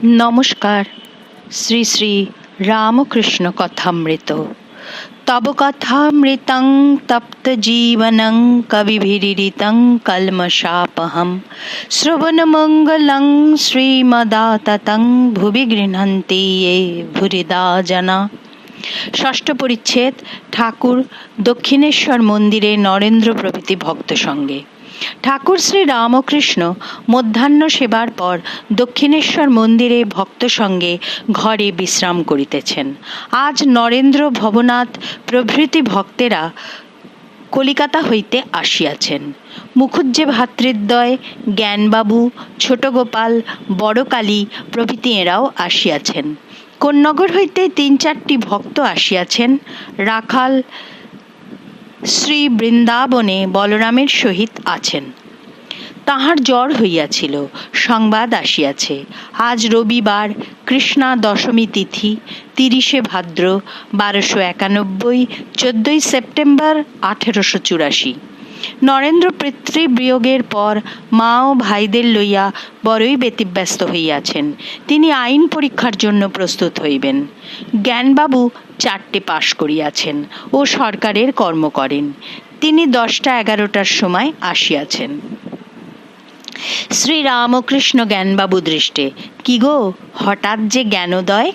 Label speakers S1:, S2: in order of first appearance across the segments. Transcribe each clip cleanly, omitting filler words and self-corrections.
S1: নমস্কার। শ্রী শ্রী রামকৃষ্ণ কথামৃত। তব কথামৃতং তপ্ত জীবনং কবিভিরিতং কলমশাপহম শ্রবণমঙ্গলং শ্রীমদাততং ভুবি গৃহন্তি ये ভুরিদা জনা। ষষ্ঠ পরিচ্ছেদ। ঠাকুর দক্ষিণেশ্বর মন্দিরে নরেন্দ্র প্রভৃতি ভক্ত সঙ্গে। ঠাকুর শ্রী রামকৃষ্ণ মধ্যাহ্ন সেবার পর দক্ষিণেশ্বর মন্দিরে ভক্ত সঙ্গে ঘরে বিশ্রাম করিতেছেন। আজ নরেন্দ্র, ভবনাথ প্রভৃতি ভক্তেরা কলিকাতা হইতে আসিয়াছেন। মুখুজ্জে ভ্রাতৃদ্বয়, জ্ঞানবাবু, ছোটগোপাল, বড়কালী প্রভৃতি এরাও আসিয়াছেন। কোন্নগর হইতে ৩-৪টি ভক্ত আসিয়াছেন। রাখাল শ্রী বৃন্দাবনে বলরামের সহিত আছেন। তাহার জ্বর হইয়াছিল, সংবাদ আসিয়াছে। আজ রবিবার, কৃষ্ণা দশমী তিথি, ৩০শে ভাদ্র ১২৯১, ১৪ই সেপ্টেম্বর ১৮৮৪। নরেন্দ্র পিতৃবিয়োগের পর মা ও ভাইদের লইয়া বড়ই ব্যতিব্যস্ত হইয়াছেন। তিনি আইন পরীক্ষার জন্য প্রস্তুত হইবেন। জ্ঞানবাবু ৪টে পাশ করিয়াছেন ও সরকারের কর্ম করেন। তিনি ১০টা-১১টার সময় আসিয়াছেন। শ্রী রামকৃষ্ণ জ্ঞানবাবু দৃষ্টে, কি গো, হঠাৎ যে জ্ঞানোদয়?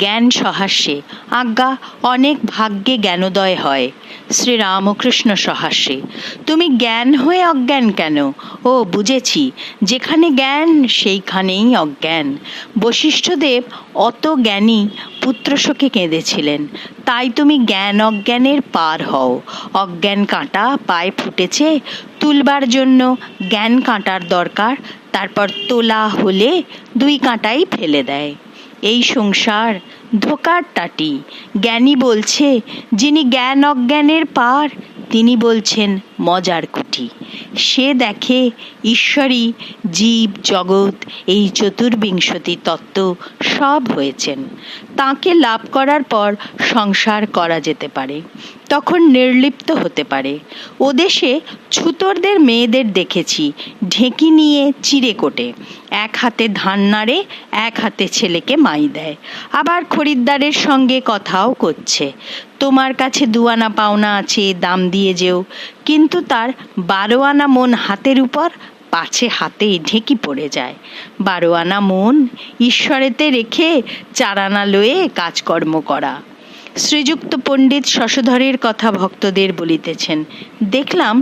S1: জ্ঞান সহাস্যে, আজ্ঞা, অনেক ভাগ্যে জ্ঞানোদয় হয়। শ্রী রামকৃষ্ণ সহাস্যে, তুমি জ্ঞান হয়ে অজ্ঞান কেন? ও বুঝেছি, যেখানে জ্ঞান সেইখানেই অজ্ঞান। বশিষ্ঠদেব অত জ্ঞানী পুত্রশোকে কেঁদেছিলেন, তাই তুমি জ্ঞান অজ্ঞানের পার হও। অজ্ঞান কাঁটা পায়ে ফুটেছে, তুলবার জন্য জ্ঞান কাঁটার দরকার, তারপর তোলা হলে ২ কাঁটাই ফেলে দেয়। এই সংসার ধোকার টাটি। জ্ঞানী বলছে যিনি জ্ঞান অজ্ঞানের পার, তিনি বলছেন মজার কুটি। সে দেখে ঈশ্বরী, জীব, জগৎ, এই চতুর্বিংশতি তত্ত্ব সব হয়েছেন। তাকে লাভ করার পর সংসার করা যেতে পারে, তখন নির্লিপ্ত হতে পারে। ও দেশে ছুতোরদের মেয়েদের দেখেছি, ঢেঁকি নিয়ে চিড়ে কোটে, এক হাতে ধান নাড়ে, এক হাতে ছেলেকে মাই দেয়। আবার খরিদ্দারের সঙ্গে কথাও করছে, তোমার কাছে ২ আনা পাওনা আছে, দাম দিয়ে যেও। কিন্তু তার ১২ আনা মন হাতের উপর, পাছে হাতে ঢেঁকি পড়ে যায়। ১২ আনা মন ঈশ্বরেতে রেখে ৪ আনা লয়ে কাজকর্ম করা। শ্রীযুক্ত পণ্ডিত শশধরের কথা ভক্তদের বলিতেছেন। দেখলাম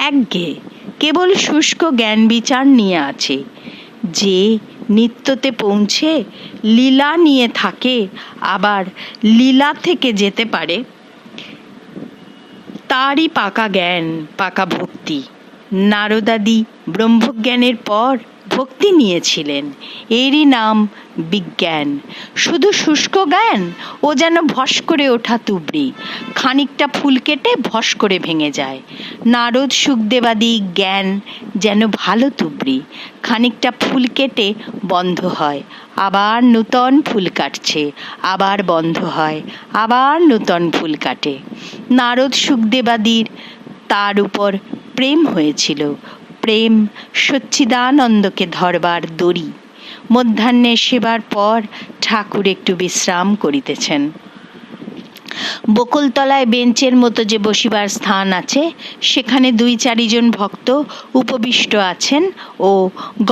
S1: একঘেয়ে, কেবল শুষ্ক জ্ঞান বিচার নিয়ে আছে। যে নিত্যতে পৌঁছে লীলা নিয়ে থাকে, আবার লীলা থেকে যেতে পারে, তারই পাকা জ্ঞান, পাকা ভক্তি। নারদাদি ব্রহ্মজ্ঞানের পর ভক্তি নিয়েছিলেন, এরই নাম বিজ্ঞান। শুধু শুষ্ক জ্ঞান, ও যেন ভস করে ওঠা তুবড়ি, খানিকটা ফুল কেটে ভস করে ভেঙে যায়। নারদ সুখদেবাদি জ্ঞান যেন ভালো তুবড়ি, খানিকটা ফুল কেটে বন্ধ হয়, আবার নূতন ফুল কাটছে, আবার বন্ধ হয়, আবার নূতন ফুল কাটে। নারদ সুখদেবাদির তার উপর প্রেম হয়েছিল। প্রেম সচ্চিদানন্দকে ধরবার দড়ি। মধ্যাহ্নে সেবার পর ঠাকুর একটু বিশ্রাম করিতেছেন। বকুলতলায় বেঞ্চের মতো যে বসিবার স্থান আছে, সেখানে ২-৪ জন ভক্ত উপবিষ্ট আছেন ও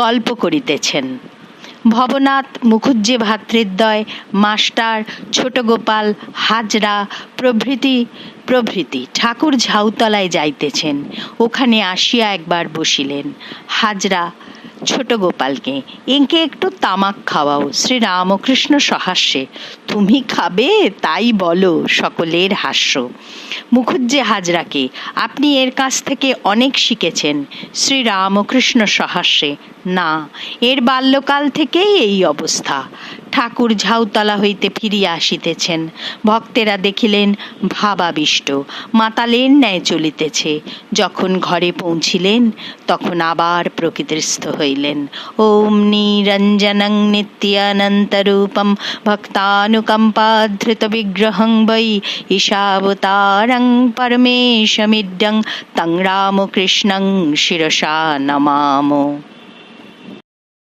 S1: গল্প করিতেছেন। ভবনাথ, মুখুজ্জে ভ্রাতৃদ্বয়, মাস্টার, ছোটগোপাল, হাজরা প্রভৃতি ঠাকুর ঝাউতলায় যাইতেছেন। ওখানে আসিয়া একবার বসিলেন। হাজরা ছোটগোপালকে, এঁকে একটু তামাক খাওয়াও। শ্রী রামকৃষ্ণ সহাস্যে, তুমি খাবে তাই বলো। সকলের হাস্য। মুখুজ্জে হাজরাকে, আপনি এর কাছ থেকে অনেক শিখেছেন। শ্রী রামকৃষ্ণ সহাস্যে, না, এর বাল্যকাল থেকেই এই অবস্থা। ঠাকুর ঝাউতলা হইতে ফিরিয়া আসিতেছেন। ভক্তেরা দেখিলেন ভাবাবিষ্ট, মাতালের ন্যায় চলিতেছে। যখন ঘরে পৌঁছিলেন, তখন আবার প্রকৃতিস্থ হইলেন। ওম নিরঞ্জনং নিত্যানন্তরূপম ভক্তানুকম্পাধৃত বিগ্রহং বৈ ঈশাবতারং পরমেশমিড্যং তং রামকৃষ্ণং শিরসা নমামো।